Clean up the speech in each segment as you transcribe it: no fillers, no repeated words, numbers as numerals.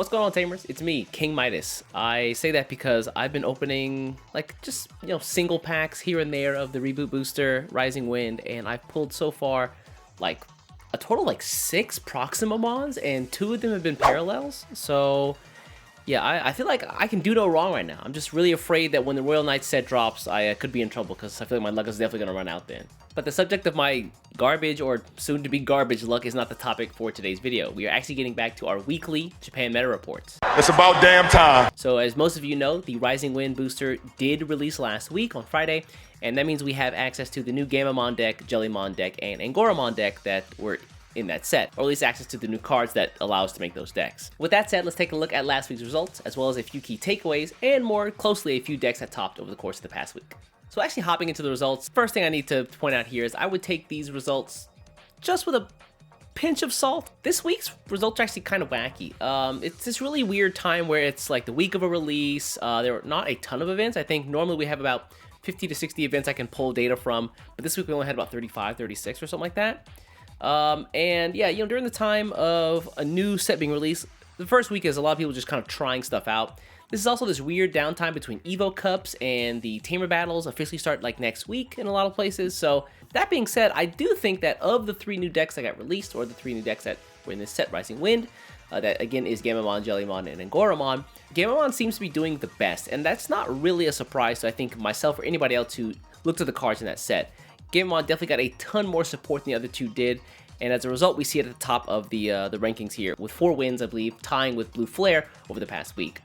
What's going on, Tamers? It's me, King Midas. I say that because I've been opening like just, single packs here and there of the Reboot Booster, Rising Wind, and I've pulled so far like a total like 6 Proximamons, and 2 of them have been parallels. So yeah, I feel like I can do no wrong right now. I'm just really afraid that when the Royal Knight set drops, I could be in trouble because I feel like my luck is definitely going to run out then. But the subject of my garbage or soon-to-be garbage luck is not the topic for today's video. We are actually getting back to our weekly Japan meta reports. It's about damn time. So as most of you know, the Rising Wind booster did release last week on Friday, and that means we have access to the new Gammamon deck, Jellymon deck, and Angoramon deck that were in that set, or at least access to the new cards that allow us to make those decks. With that said, let's take a look at last week's results, as well as a few key takeaways, and more closely a few decks that topped over the course of the past week. So actually hopping into the results, first thing I need to point out here is I would take these results just with a pinch of salt. This week's results are actually kind of wacky. It's this really weird time where it's like the week of a release. There are not a ton of events. I think normally we have about 50 to 60 events I can pull data from, but this week we only had about 35, 36 or something like that. And yeah, during the time of a new set being released, the first week is a lot of people just kind of trying stuff out. This is also this weird downtime between Evo Cups, and the Tamer battles officially start like next week in a lot of places. So that being said, I do think that of the 3 new decks that got released, or the 3 new decks that were in this set, Rising Wind, that again is Gammamon, Jellymon, and Angoramon, Gammamon seems to be doing the best, and that's not really a surprise to I think myself or anybody else who looked at the cards in that set. Gammamon definitely got a ton more support than the other 2 did, and as a result, we see it at the top of the rankings here, with 4 wins, I believe, tying with Blue Flare over the past week.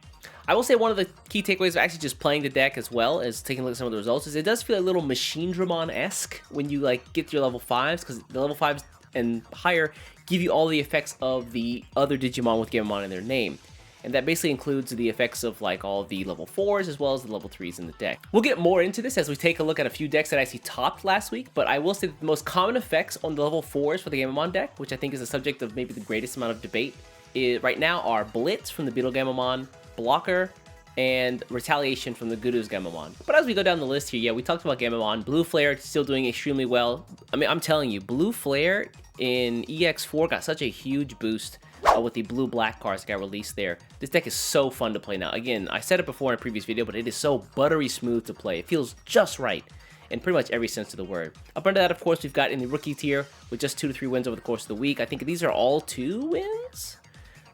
I will say one of the key takeaways of actually just playing the deck as well as taking a look at some of the results is it does feel a little Machine-Dramon-esque when you like get to your level 5s, because the level 5s and higher give you all the effects of the other Digimon with Gammamon in their name. And that basically includes the effects of like all the level 4s as well as the level 3s in the deck. We'll get more into this as we take a look at a few decks that actually topped last week, but I will say that the most common effects on the level 4s for the Gammamon deck, which I think is the subject of maybe the greatest amount of debate, right now are Blitz from the Beetle Gammamon, Blocker, and Retaliation from the Gudu's Gammamon. But as we go down the list here, yeah, we talked about Gammamon. Blue Flare still doing extremely well. I mean, I'm telling you, Blue Flare in EX4 got such a huge boost with the blue-black cards that got released there. This deck is so fun to play now. Again, I said it before in a previous video, but it is so buttery smooth to play. It feels just right in pretty much every sense of the word. Up under that, of course, we've got in the rookie tier with just 2 to 3 wins over the course of the week. I think these are all 2 wins.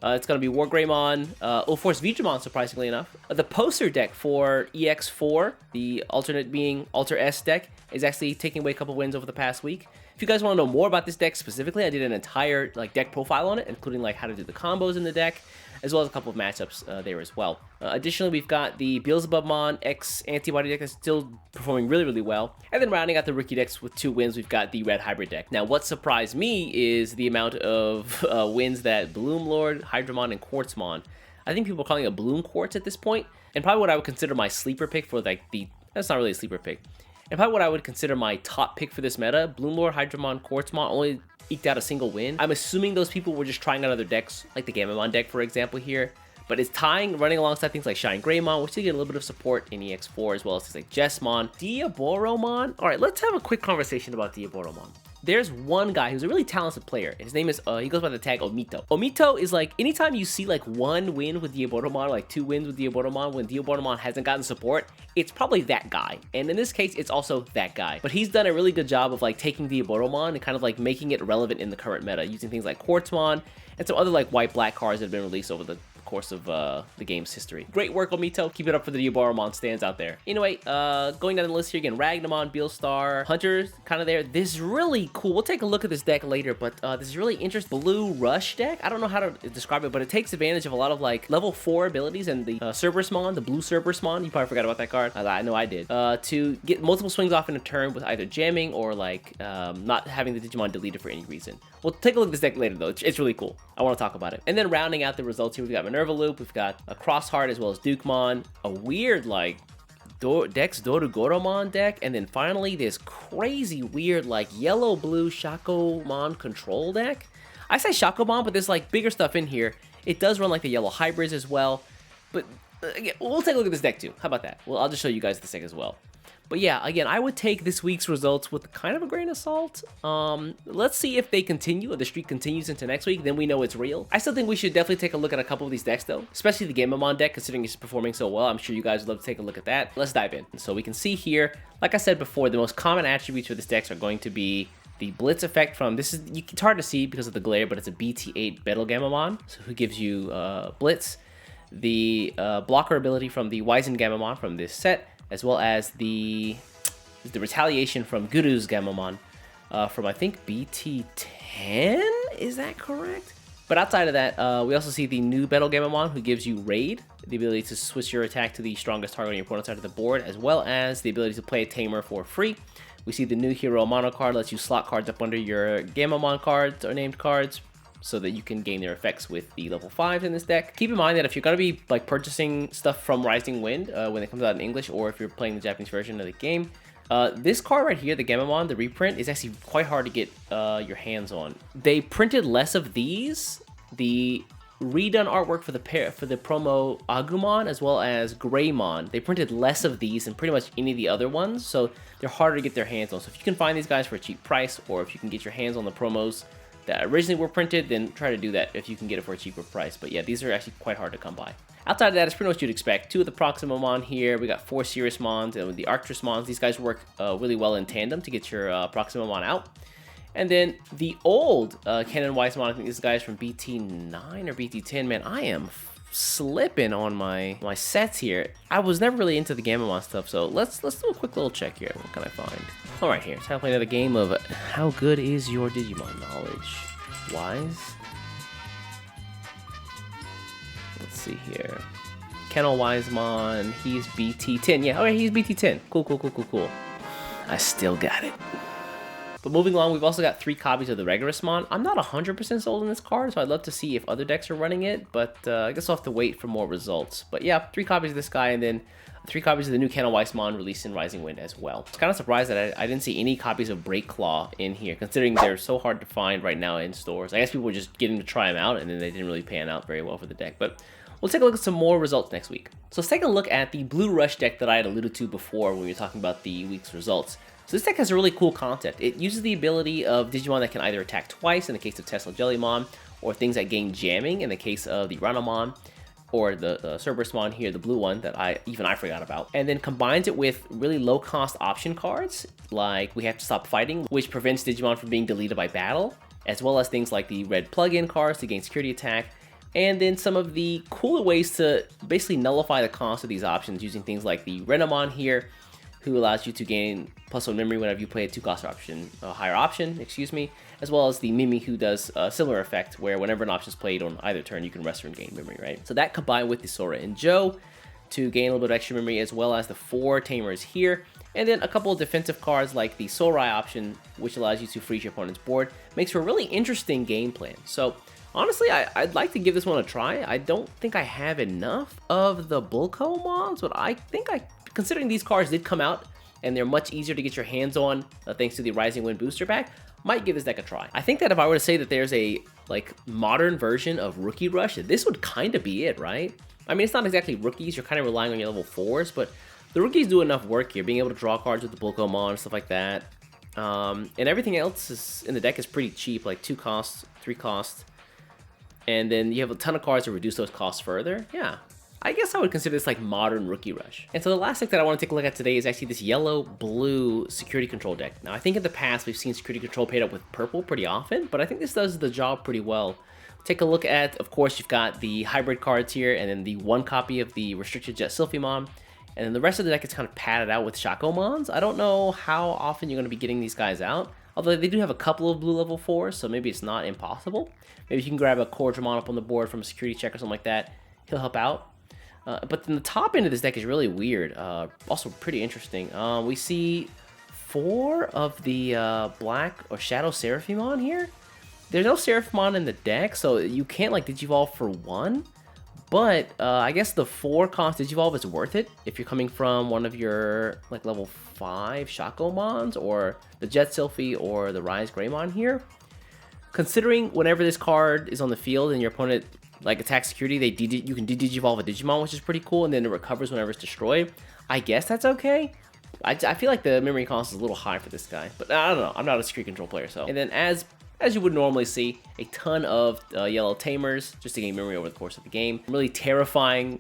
It's going to be Wargreymon, Force Vigimon, surprisingly enough. The poster deck for EX4, the alternate being Alter S deck, is actually taking away a couple wins over the past week. If you guys want to know more about this deck specifically, I did an entire deck profile on it, including how to do the combos in the deck, as well as a couple of matchups there as well. Additionally, we've got the Beelzebubmon X Antibody deck that's still performing really, really well. And then rounding out the rookie decks with 2 wins, we've got the Red Hybrid deck. Now, what surprised me is the amount of wins that Bloomlord, Hydramon, and Quartzmon. I think people are calling it Bloom Quartz at this point, and probably what I would consider my sleeper pick for that's not really a sleeper pick. And probably what I would consider my top pick for this meta, Bloomlord, Hydramon, Quartzmon only eked out a single win. I'm assuming those people were just trying out other decks, like the Gammamon deck, for example, here. But it's running alongside things like Shine Greymon, which they get a little bit of support in EX4, as well as things like Jessmon, Diaboromon. All right, let's have a quick conversation about Diaboromon. There's one guy who's a really talented player, and his name is, he goes by the tag Omito. Omito is anytime you see 1 win with Diaboromon, 2 wins with Diaboromon, when Diaboromon hasn't gotten support, it's probably that guy. And in this case, it's also that guy. But he's done a really good job of taking Diaboromon and kind of making it relevant in the current meta, using things like Quartzmon and some other white-black cards that have been released over the course of the game's history. Great work, Omito. Keep it up for the Diaboromon stands out there. Anyway, going down the list here again, Ragnamon, Beelstar, Hunter's kind of there. This is really cool. We'll take a look at this deck later, but this is really interesting. Blue Rush deck. I don't know how to describe it, but it takes advantage of a lot of level 4 abilities and the Cerberusmon, the blue Cerberusmon. You probably forgot about that card. I know I did. To get multiple swings off in a turn with either jamming or not having the Digimon deleted for any reason. We'll take a look at this deck later though. It's really cool. I want to talk about it. And then rounding out the results here, we've got Minerva Loop, we've got a Crossheart as well as Dukemon, a weird Dex Dorugoromon deck, and then finally this crazy weird yellow-blue Shakomon control deck. I say Shakomon, but there's bigger stuff in here. It does run the yellow hybrids as well, but again, we'll take a look at this deck too. How about that? Well, I'll just show you guys this deck as well. But yeah, again, I would take this week's results with kind of a grain of salt. Let's see if they continue, or the streak continues into next week, then we know it's real. I still think we should definitely take a look at a couple of these decks though, especially the Gammamon deck, considering it's performing so well. I'm sure you guys would love to take a look at that. Let's dive in. So we can see here, like I said before, the most common attributes for this deck are going to be the Blitz effect from, it's hard to see because of the glare, but it's a BT8 Battle Gammamon, so who gives you Blitz. The blocker ability from the Wizened Gammamon from this set, as well as the retaliation from Guru's Gammamon from, I think, BT10? Is that correct? But outside of that, we also see the new Battle Gammamon, who gives you Raid, the ability to switch your attack to the strongest target on your opponent's side of the board, as well as the ability to play a Tamer for free. We see the new Hero Mono card, lets you slot cards up under your Gammamon cards or named cards, so that you can gain their effects with the level 5s in this deck. Keep in mind that if you're going to be like purchasing stuff from Rising Wind when it comes out in English, or if you're playing the Japanese version of the game, this card right here, the Gammamon, the reprint, is actually quite hard to get your hands on. They printed less of these. The redone artwork for the promo Agumon as well as Greymon, they printed less of these than pretty much any of the other ones, so they're harder to get their hands on. So if you can find these guys for a cheap price, or if you can get your hands on the promos that originally were printed, then try to do that if you can get it for a cheaper price. But yeah, these are actually quite hard to come by. Outside of that, it's pretty much what you'd expect. 2 of the Proximamon here. We got 4 Siriusmons and the Arcturusmons. These guys work really well in tandem to get your Proximamon out. And then the old Canon Wisemon, I think this guy's from BT9 or BT10. Man, I am slipping on my sets here. I was never really into the Gammamon stuff, so let's do a quick little check here. What can I find? All right, here. It's time to play another game of how good is your Digimon knowledge? Wise? Let's see here. Kennel Wisemon, he's BT10. Yeah, okay, he's BT10. Cool. I still got it. But moving along, we've also got 3 copies of the Regulusmon. I'm not 100% sold on this card, so I'd love to see if other decks are running it, but I guess I'll have to wait for more results. But yeah, 3 copies of this guy, and then 3 copies of the new Canon Wisemon released in Rising Wind as well. It's kind of surprised that I didn't see any copies of Breakclaw in here, considering they're so hard to find right now in stores. I guess people were just getting to try them out, and then they didn't really pan out very well for the deck. But we'll take a look at some more results next week. So let's take a look at the Blue Rush deck that I had alluded to before when we were talking about the week's results. So this deck has a really cool concept. It uses the ability of Digimon that can either attack twice in the case of Tesla Jellymon, or things that gain jamming in the case of the Renamon, or the Cerberusmon here, the blue one that I forgot about. And then combines it with really low cost option cards, like We Have to Stop Fighting, which prevents Digimon from being deleted by battle, as well as things like the red plug-in cards to gain security attack, and then some of the cooler ways to basically nullify the cost of these options using things like the Renamon here, who allows you to gain +1 memory whenever you play a 2-cost option, higher option, as well as the Mimi, who does a similar effect where whenever an option is played on either turn, you can rest and gain memory, right? So that combined with the Sora and Joe to gain a little bit of extra memory, as well as the 4 Tamers here, and then a couple of defensive cards like the Sorai option, which allows you to freeze your opponent's board, makes for a really interesting game plan. So honestly, I'd like to give this one a try. I don't think I have enough of the Bulkomons, but I think considering these cards did come out and they're much easier to get your hands on thanks to the Rising Wind booster pack, might give this deck a try. I think that if I were to say that there's a modern version of Rookie Rush, this would kind of be it, right? I mean, it's not exactly rookies, you're kind of relying on your level 4s, but the rookies do enough work here, being able to draw cards with the Bulkomon and stuff like that. And everything else in the deck is pretty cheap, like 2 costs, 3 costs. And then you have a ton of cards to reduce those costs further. Yeah, I guess I would consider this like modern Rookie Rush. And so the last deck that I want to take a look at today is actually this yellow-blue security control deck. Now, I think in the past we've seen security control paired up with purple pretty often, but I think this does the job pretty well. Take a look at, of course, you've got the hybrid cards here, and then the 1 copy of the restricted Jet Sylphimon, and then the rest of the deck is kind of padded out with Shakomons. I don't know how often you're going to be getting these guys out, although they do have a couple of blue level 4s, so maybe it's not impossible. Maybe you can grab a Cordramon up on the board from a security check or something like that. He'll help out. But then the top end of this deck is really weird. Also pretty interesting. We see 4 of the black or Shadow Seraphimon here. There's no Seraphimon in the deck, so you can't like Digivolve for 1. But I guess the 4 cost Digivolve is worth it if you're coming from one of your like level 5 Shakomons, or the Jet Sylphy, or the Rise Greymon here. Considering whenever this card is on the field and your opponent like attack security, you can Digivolve a Digimon, which is pretty cool, and then it recovers whenever it's destroyed. I guess that's okay. I feel like the memory cost is a little high for this guy, but I don't know. I'm not a secret control player, so. And then as you would normally see, a ton of yellow tamers just to gain memory over the course of the game. Really terrifying,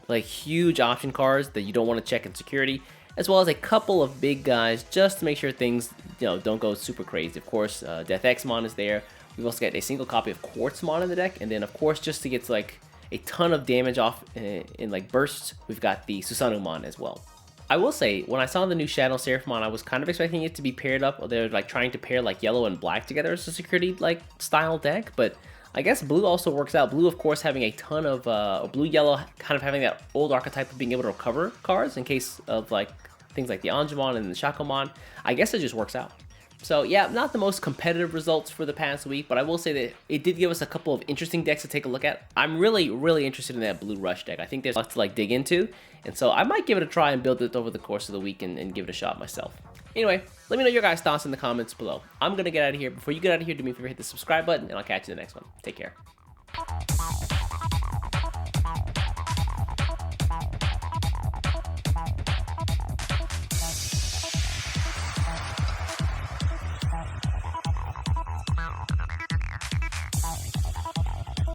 like huge option cards that you don't want to check in security, as well as a couple of big guys just to make sure things, you know, don't go super crazy. Of course, Death Xmon is there. We've also got a single copy of Quartzmon in the deck, and then of course, just to get like a ton of damage off in like bursts, we've got the Susanumon as well. I will say, when I saw the new Shadow Seraphimon, I was kind of expecting it to be paired up, or they're like trying to pair like yellow and black together as a security like style deck, but I guess blue also works out. Blue, of course, having a ton of blue-yellow, kind of having that old archetype of being able to recover cards in case of like things like the Angoramon and the Shakomon. I guess it just works out. So yeah, not the most competitive results for the past week, but I will say that it did give us a couple of interesting decks to take a look at. I'm really interested in that Blue Rush deck. I think there's lots to like dig into, and so I might give it a try and build it over the course of the week and give it a shot myself. Anyway, let me know your guys' thoughts in the comments below. I'm gonna get out of here. Before you get out of here, do me a favor, hit the subscribe button, and I'll catch you in the next one. Take care.